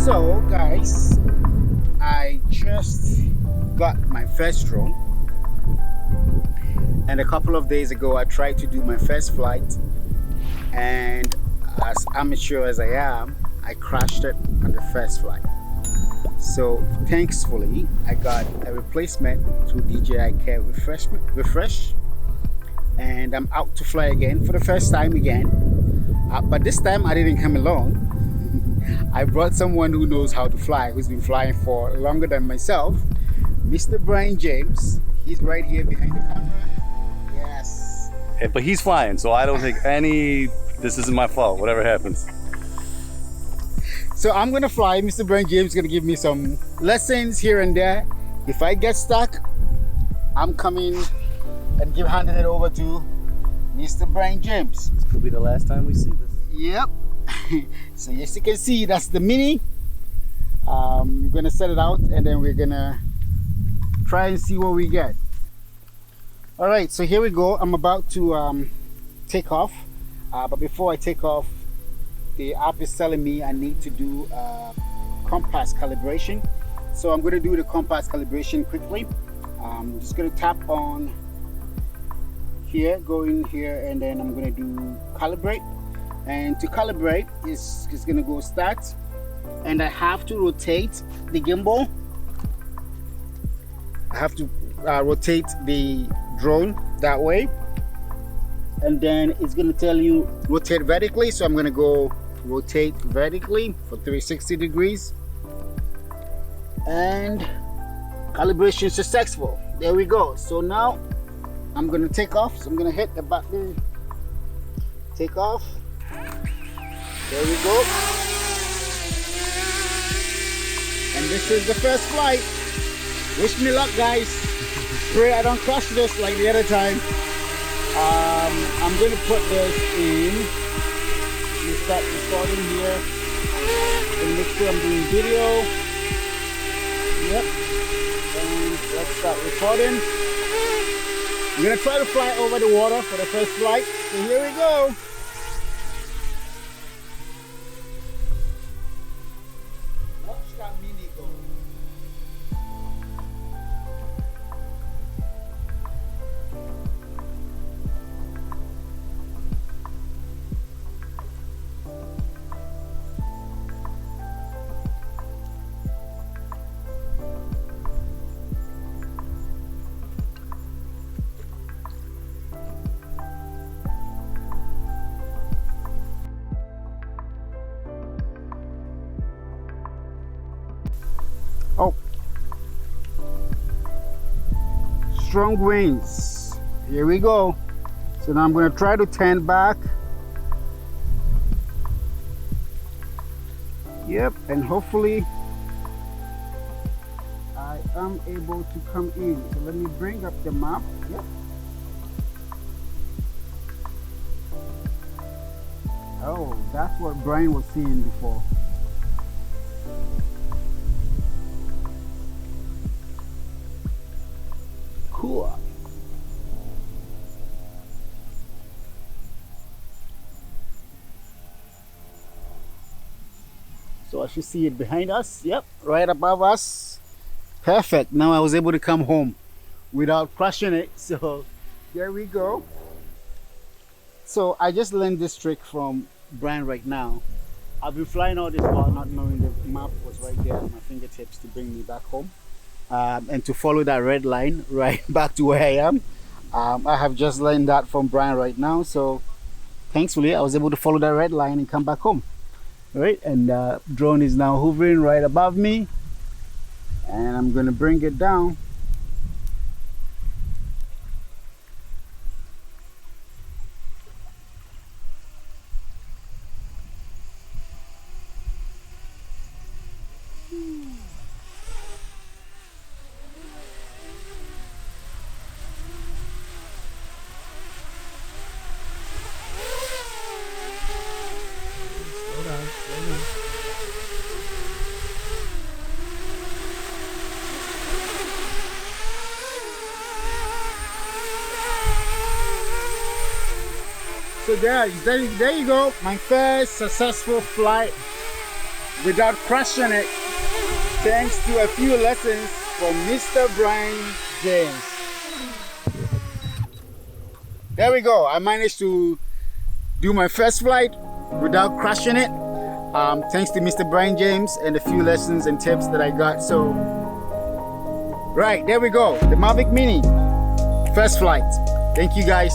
So guys, I just got my first drone, and a couple of days ago I tried to do my first flight, and as amateur as I am, I crashed it on the first flight. So thankfully I got a replacement through DJI Care refresh, and I'm out to fly again for the first time again. But this time I didn't come alone. I brought someone who knows how to fly, who's been flying for longer than myself, Mr. Brian James. He's right here behind the camera. Yes. Hey, but he's flying, so I don't think this isn't my fault, whatever happens. So I'm gonna fly. Mr. Brian James is gonna give me some lessons here and there. If I get stuck, I'm coming and handing it over to Mr. Brian James. This could be the last time we see this. Yep. So as you can see, that's the Mini. I'm gonna set it out and then we're gonna try and see what we get. All right, so here we go. I'm about to take off, but before I take off, the app is telling me I need to do compass calibration. So I'm going to do the compass calibration quickly. I'm just going to tap on here, go in here, and then I'm going to do calibrate. And to calibrate is going to go start, and I have to rotate the gimbal. I have to rotate the drone that way, and then it's going to tell you rotate vertically. So I'm going to go rotate vertically for 360 degrees, and calibration successful. There we go. So now I'm going to take off. So I'm going to hit the button, take off. There we go. And this is the first flight. Wish me luck, guys. Pray I don't crash this like the other time. I'm going to put this in. Let me start recording here. And make sure I'm doing video. Yep. And let's start recording. I'm going to try to fly over the water for the first flight. So here we go. Oh, strong winds. Here we go. So now I'm going to try to turn back. Yep, and hopefully I am able to come in. So let me bring up the map. Yep. Oh, that's what Brian was seeing before. Cool. So I should see it behind us. Yep, right above us. Perfect. Now I was able to come home without crashing it. So there we go. So I just learned this trick from Brian right now. I've been flying all this while not knowing the map was right there at my fingertips to bring me back home. And to follow that red line right back to where I am. I have just learned that from Brian right now, so thankfully I was able to follow that red line and come back home. All right, and drone is now hovering right above me, and I'm going to bring it down. So guys, there you go, my first successful flight without crushing it, thanks to a few lessons from Mr. Brian James. There we go. I managed to do my first flight without crushing it, thanks to Mr. Brian James and a few lessons and tips that I got. So right, there we go, the Mavic Mini first flight. Thank you guys.